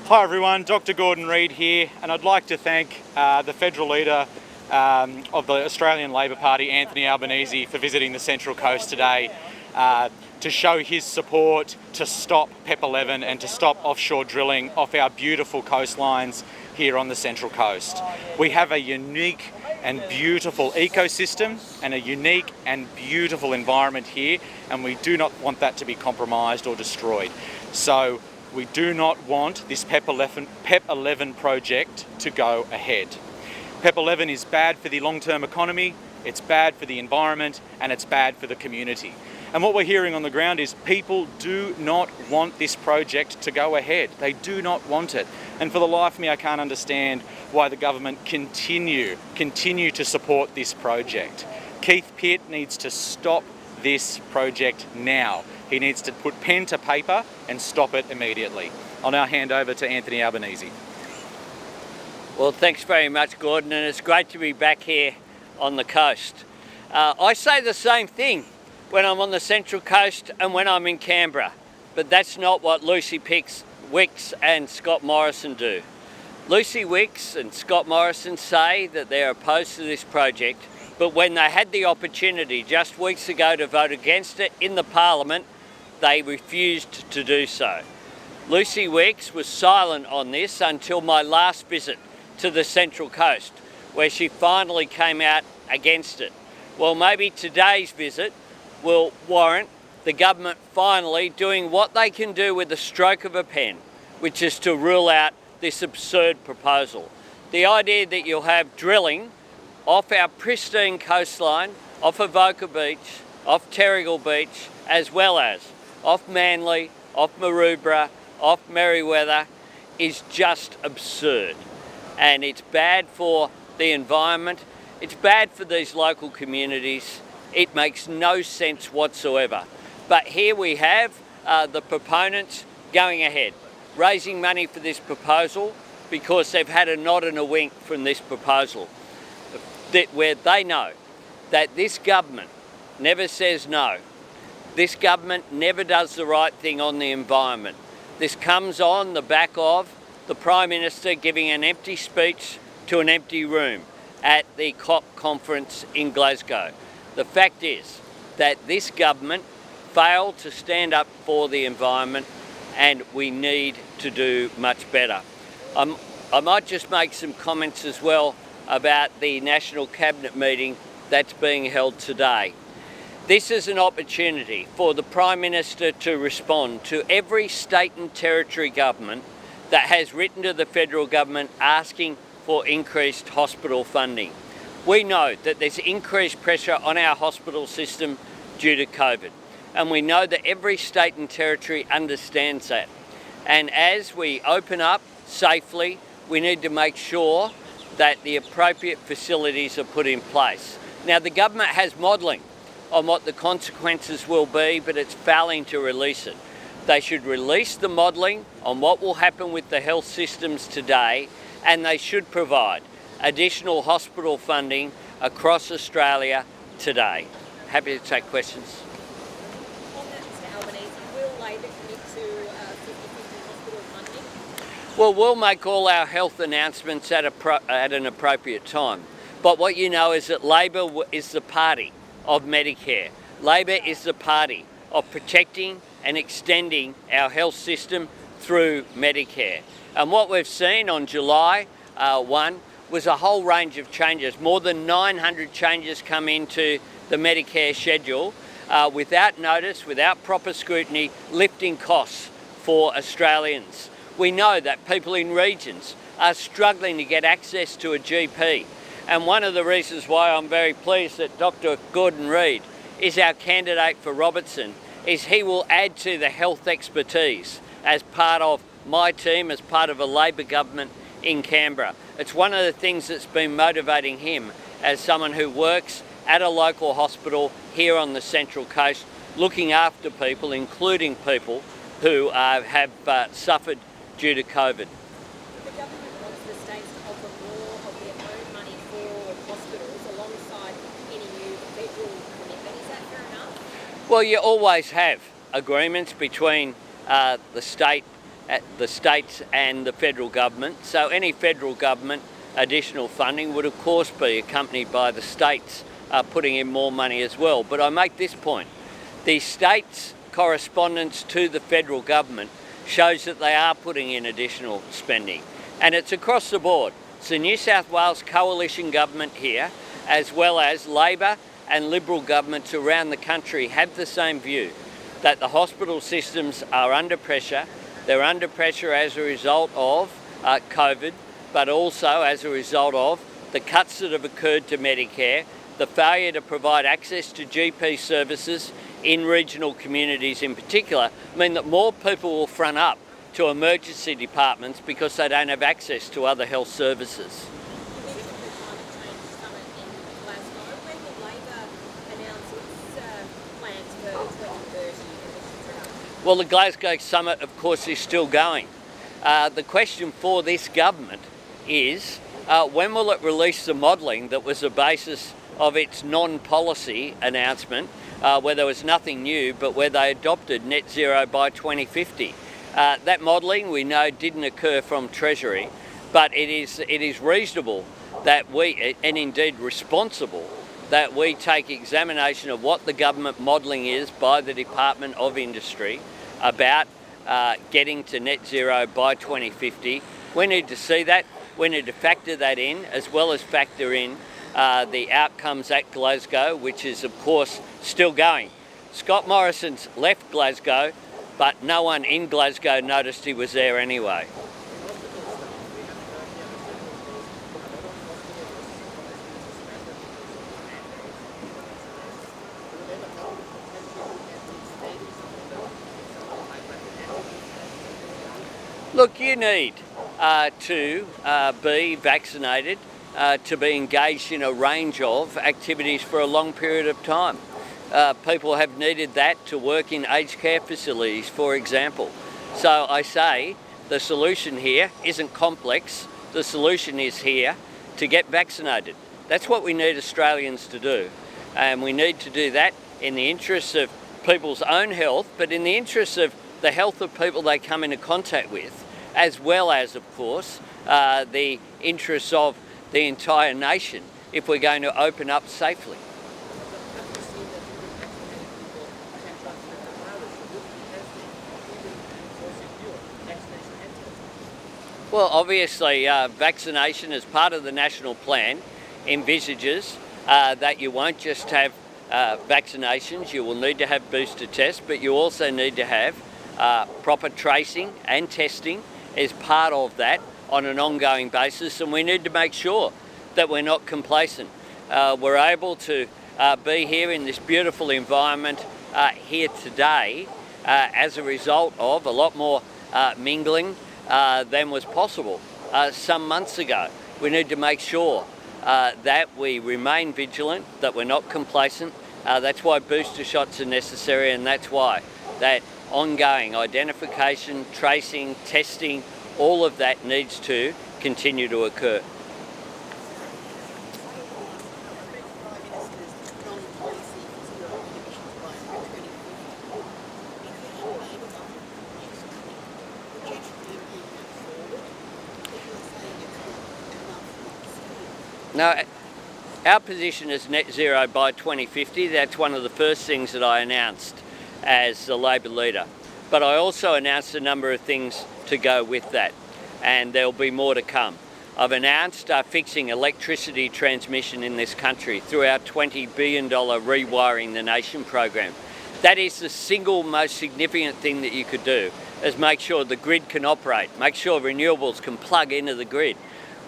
Hi everyone, Dr Gordon Reid here, and I'd like to thank the federal leader of the Australian Labor Party, Anthony Albanese, for visiting the Central Coast today to show his support to stop PEP-11 and to stop offshore drilling off our beautiful coastlines here on the Central Coast. We have a unique and beautiful ecosystem and a unique and beautiful environment here, and we do not want that to be compromised or destroyed. So we do not want this PEP-11 project to go ahead. PEP-11 is bad for the long-term economy, it's bad for the environment, and it's bad for the community. And what we're hearing on the ground is people do not want this project to go ahead. They do not want it. And for the life of me, I can't understand why the government continue to support this project. Keith Pitt needs to stop this project now. He needs to put pen to paper and stop it immediately. I'll now hand over to Anthony Albanese. Well, thanks very much, Gordon, and it's great to be back here on the coast. I say the same thing when I'm on the Central Coast and when I'm in Canberra, but that's not what Lucy Wicks and Scott Morrison do. Lucy Wicks and Scott Morrison say that they're opposed to this project, but when they had the opportunity just weeks ago to vote against it in the Parliament, they refused to do so. Lucy Wicks was silent on this until my last visit to the Central Coast, where she finally came out against it. Well, maybe today's visit will warrant the government finally doing what they can do with the stroke of a pen, which is to rule out this absurd proposal. The idea that you'll have drilling off our pristine coastline, off Avoca Beach, off Terrigal Beach, as well as off Manly, off Maroubra, off Merewether, is just absurd. And it's bad for the environment, it's bad for these local communities, it makes no sense whatsoever. But here we have the proponents going ahead, raising money for this proposal because they've had a nod and a wink from this proposal, where they know that this government never says no. This government never does the right thing on the environment. This comes on the back of the Prime Minister giving an empty speech to an empty room at the COP conference in Glasgow. The fact is that this government failed to stand up for the environment, and we need to do much better. I might just make some comments as well about the National Cabinet meeting that's being held today. This is an opportunity for the Prime Minister to respond to every state and territory government that has written to the federal government asking for increased hospital funding. We know that there's increased pressure on our hospital system due to COVID, and we know that every state and territory understands that. And as we open up safely, we need to make sure that the appropriate facilities are put in place. Now, the government has modelling on what the consequences will be, but it's failing to release it. They should release the modelling on what will happen with the health systems today, and they should provide additional hospital funding across Australia today. Happy to take questions. On that, Mr Albanese, will Labor commit to 50/50 hospital funding? Well, we'll make all our health announcements at an appropriate time. But what you know is that Labor is the party of Medicare. Labor is the party of protecting and extending our health system through Medicare. And what we've seen on July 1 was a whole range of changes. More than 900 changes come into the Medicare schedule without notice, without proper scrutiny, lifting costs for Australians. We know that people in regions are struggling to get access to a GP. And one of the reasons why I'm very pleased that Dr Gordon Reid is our candidate for Robertson is he will add to the health expertise as part of my team, as part of a Labor government in Canberra. It's one of the things that's been motivating him as someone who works at a local hospital here on the Central Coast, looking after people, including people who have suffered due to COVID. The government wants the states to offer more of their own money for hospitals alongside any new federal commitment. Is that fair enough? Well, you always have agreements between the state at the states and the federal government. So any federal government additional funding would of course be accompanied by the states putting in more money as well. But I make this point: the states' correspondence to the federal government shows that they are putting in additional spending, and it's across the board. So New South Wales coalition government here, as well as Labor and Liberal governments around the country, have the same view, that the hospital systems are under pressure. They're under pressure as a result of COVID, but also as a result of the cuts that have occurred to Medicare, the failure to provide access to GP services in regional communities in particular, mean that more people will front up to emergency departments because they don't have access to other health services. You mentioned the climate change summit in Glasgow. When will Labor announce its plans for 2030 emissions reduction? Well, the Glasgow summit, of course, is still going. The question for this government is, when will it release the modelling that was the basis of its non-policy announcement, where there was nothing new, but where they adopted net zero by 2050. That modelling, we know, didn't occur from Treasury, but it is reasonable that we, and indeed responsible, that we take examination of what the government modelling is by the Department of Industry about getting to net zero by 2050. We need to see that. We need to factor that in, as well as factor in the outcomes at Glasgow, which is of course still going. Scott Morrison's left Glasgow, but no one in Glasgow noticed he was there anyway. Look, you need to be vaccinated to be engaged in a range of activities for a long period of time. People have needed that to work in aged care facilities, for example. So I say the solution here isn't complex. The solution is here to get vaccinated. That's what we need Australians to do. And we need to do that in the interests of people's own health, but in the interests of the health of people they come into contact with, as well as, of course, the interests of the entire nation if we're going to open up safely. Well, obviously, vaccination as part of the national plan envisages that you won't just have vaccinations, you will need to have booster tests, but you also need to have proper tracing and testing as part of that on an ongoing basis, and we need to make sure that we're not complacent. We're able to be here in this beautiful environment here today as a result of a lot more mingling than was possible some months ago. We need to make sure that we remain vigilant, that we're not complacent. That's why booster shots are necessary, and that's why that ongoing identification, tracing, testing, all of that needs to continue to occur. Now, our position is net zero by 2050. That's one of the first things that I announced as the Labor leader. But I also announced a number of things to go with that, and there'll be more to come. I've announced fixing electricity transmission in this country through our $20 billion Rewiring the Nation program. That is the single most significant thing that you could do, is make sure the grid can operate, make sure renewables can plug into the grid.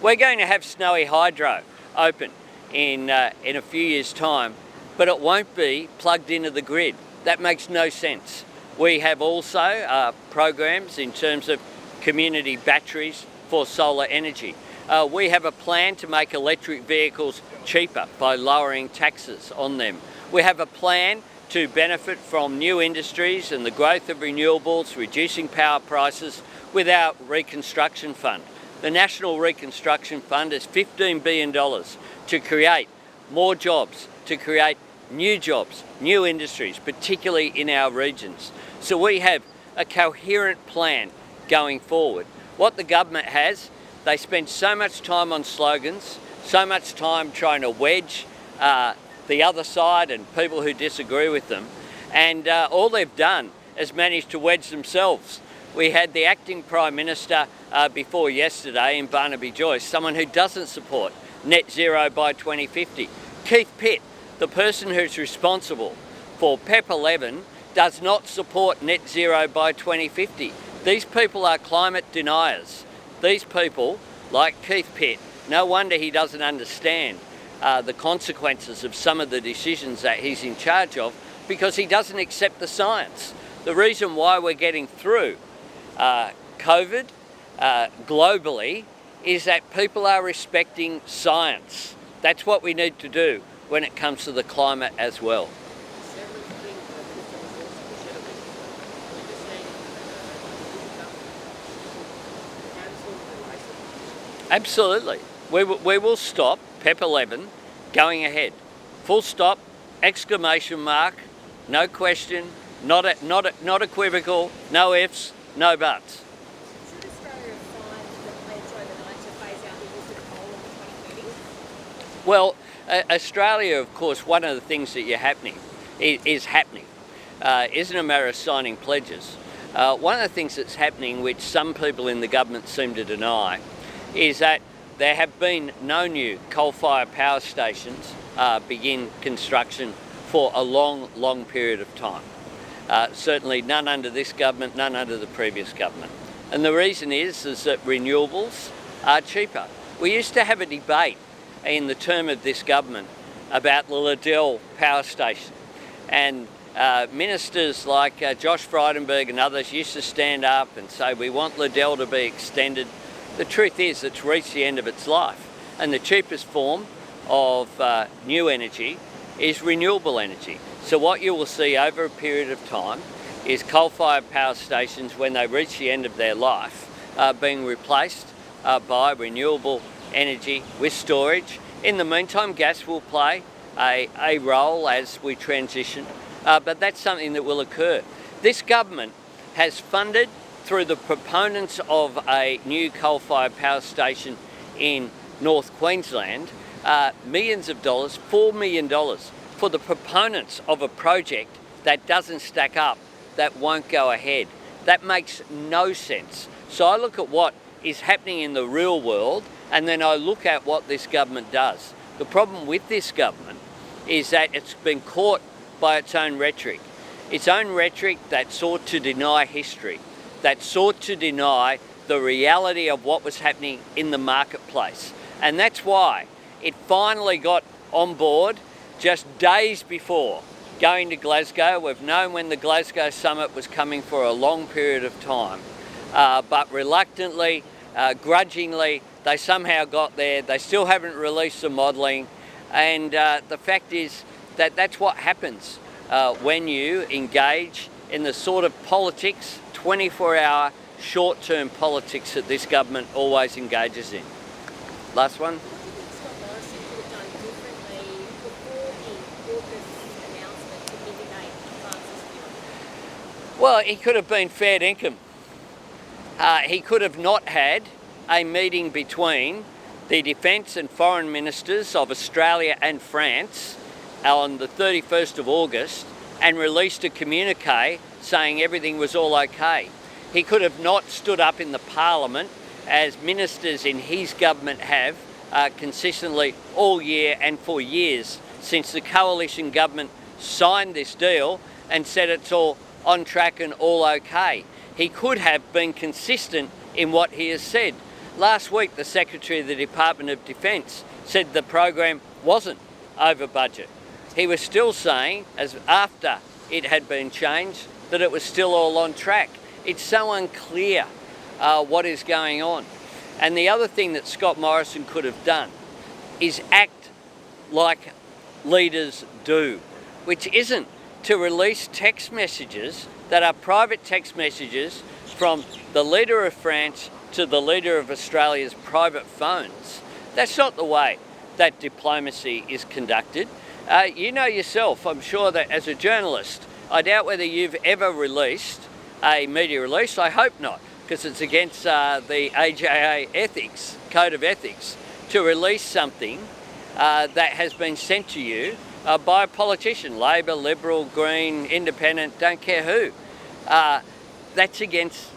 We're going to have Snowy Hydro open in a few years' time, but it won't be plugged into the grid. That makes no sense. We have also programs in terms of community batteries for solar energy. We have a plan to make electric vehicles cheaper by lowering taxes on them. We have a plan to benefit from new industries and the growth of renewables, reducing power prices with our Reconstruction Fund. The National Reconstruction Fund is $15 billion to create more jobs, to create new jobs, new industries, particularly in our regions. So we have a coherent plan going forward. What the government has, they spend so much time on slogans, so much time trying to wedge the other side and people who disagree with them, and all they've done is managed to wedge themselves. We had the acting Prime Minister before yesterday in Barnaby Joyce, someone who doesn't support net zero by 2050. Keith Pitt, the person who's responsible for PEP-11, does not support net zero by 2050. These people are climate deniers. These people, like Keith Pitt, no wonder he doesn't understand the consequences of some of the decisions that he's in charge of, because he doesn't accept the science. The reason why we're getting through COVID globally is that people are respecting science. That's what we need to do when it comes to the climate as well. Absolutely. We will stop PEP-11 going ahead. Full stop, exclamation mark, no question, not equivocal, no ifs, no buts. Should Australia have signed the pledge overnight to phase out the use of coal in 2030? Well, Australia, of course, one of the things that is happening isn't a matter of signing pledges. One of the things that's happening, which some people in the government seem to deny, is that there have been no new coal-fired power stations begin construction for a long period of time. Certainly none under this government, none under the previous government. And the reason is that renewables are cheaper. We used to have a debate in the term of this government about the Liddell power station, and ministers like Josh Frydenberg and others used to stand up and say, we want Liddell to be extended. The truth is it's reached the end of its life, and the cheapest form of new energy is renewable energy. So what you will see over a period of time is coal-fired power stations, when they reach the end of their life, being replaced by renewable energy with storage. In the meantime, gas will play a role as we transition, but that's something that will occur. This government has funded, through the proponents of a new coal-fired power station in North Queensland, millions of dollars, $4 million, for the proponents of a project that doesn't stack up, that won't go ahead. That makes no sense. So I look at what is happening in the real world, and then I look at what this government does. The problem with this government is that it's been caught by its own rhetoric that sought to deny history, that sought to deny the reality of what was happening in the marketplace. And that's why it finally got on board just days before going to Glasgow. We've known when the Glasgow summit was coming for a long period of time, but reluctantly, grudgingly, they somehow got there. They still haven't released the modelling, and the fact is that that's what happens when you engage in the sort of politics, 24-hour short-term politics that this government always engages in. Last one. What do you think Scott Morrison could have done differently before the August announcement to mitigate France's view? Well, he could have been fair dinkum. He could have not had a meeting between the defence and foreign ministers of Australia and France on the 31st of August and released a communique saying everything was all okay. He could have not stood up in the Parliament, as ministers in his government have consistently all year and for years since the coalition government signed this deal, and said it's all on track and all okay. He could have been consistent in what he has said. Last week, the Secretary of the Department of Defence said the program wasn't over budget. He was still saying, as after it had been changed, that it was still all on track. It's so unclear what is going on. And the other thing that Scott Morrison could have done is act like leaders do, which isn't to release text messages that are private text messages from the leader of France to the leader of Australia's private phones. That's not the way that diplomacy is conducted. You know yourself, I'm sure, that as a journalist, I doubt whether you've ever released a media release. I hope not, because it's against the AJA ethics, code of ethics, to release something that has been sent to you by a politician, Labor, Liberal, Green, Independent, don't care who. That's against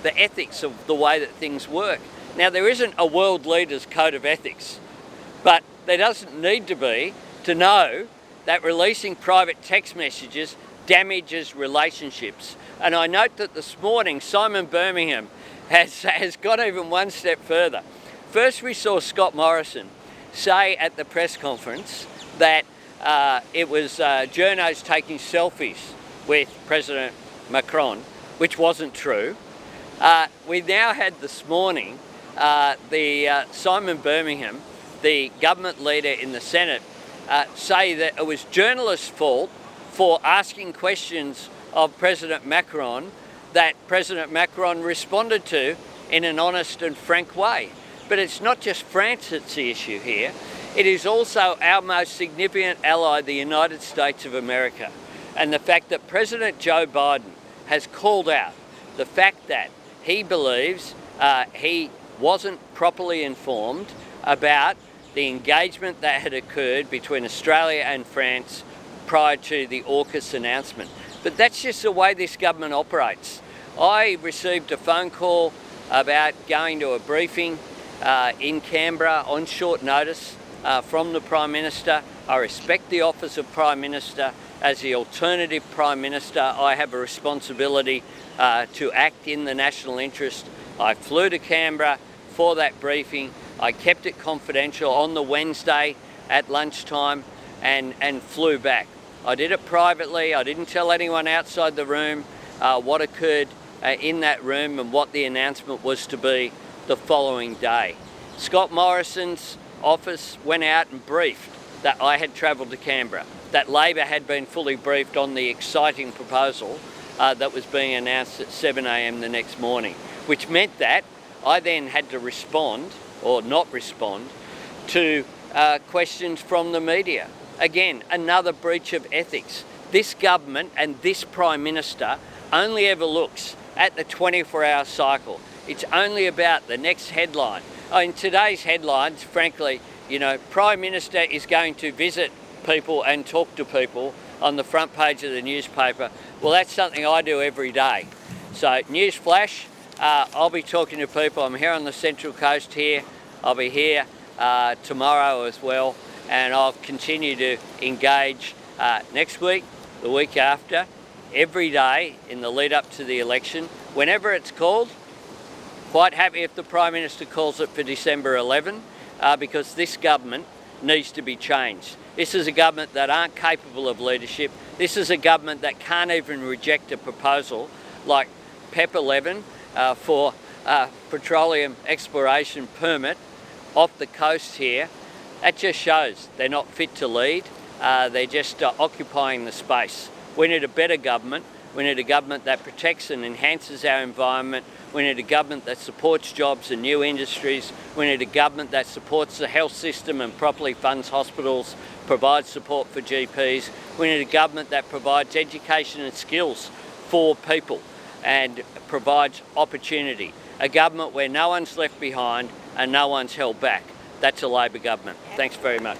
the ethics of the way that things work. Now, there isn't a world leader's code of ethics, but there doesn't need to be to know that releasing private text messages damages relationships. And I note that this morning Simon Birmingham has gone even one step further. First, we saw Scott Morrison say at the press conference that it was journos taking selfies with President Macron, which wasn't true. We now had this morning Simon Birmingham, the government leader in the Senate, say that it was journalists' fault for asking questions of President Macron that President Macron responded to in an honest and frank way. But it's not just France that's the issue here. It is also our most significant ally, the United States of America. And the fact that President Joe Biden has called out the fact that he believes he wasn't properly informed about the engagement that had occurred between Australia and France prior to the AUKUS announcement. But that's just the way this government operates. I received a phone call about going to a briefing in Canberra on short notice from the Prime Minister. I respect the office of Prime Minister. As the alternative Prime Minister, I have a responsibility to act in the national interest. I flew to Canberra for that briefing. I kept it confidential on the Wednesday at lunchtime and flew back. I did it privately. I didn't tell anyone outside the room what occurred in that room and what the announcement was to be the following day. Scott Morrison's office went out and briefed that I had travelled to Canberra, that Labor had been fully briefed on the exciting proposal that was being announced at 7 a.m. the next morning, which meant that I then had to respond, or not respond, to questions from the media. Again, another breach of ethics. This government and this Prime Minister only ever looks at the 24-hour cycle. It's only about the next headline. In today's headlines, frankly, you know, Prime Minister is going to visit people and talk to people on the front page of the newspaper. Well, that's something I do every day. So, news flash, I'll be talking to people. I'm here on the Central Coast here. I'll be here tomorrow as well, and I'll continue to engage next week, the week after, every day in the lead up to the election. Whenever it's called, quite happy if the Prime Minister calls it for December 11, because this government needs to be changed. This is a government that aren't capable of leadership. This is a government that can't even reject a proposal like PEP-11 for petroleum exploration permit off the coast here. That just shows they're not fit to lead. They're just occupying the space. We need a better government. We need a government that protects and enhances our environment. We need a government that supports jobs and new industries. We need a government that supports the health system and properly funds hospitals, provides support for GPs. We need a government that provides education and skills for people and provides opportunity. A government where no one's left behind and no one's held back. That's a Labor government. Thanks very much.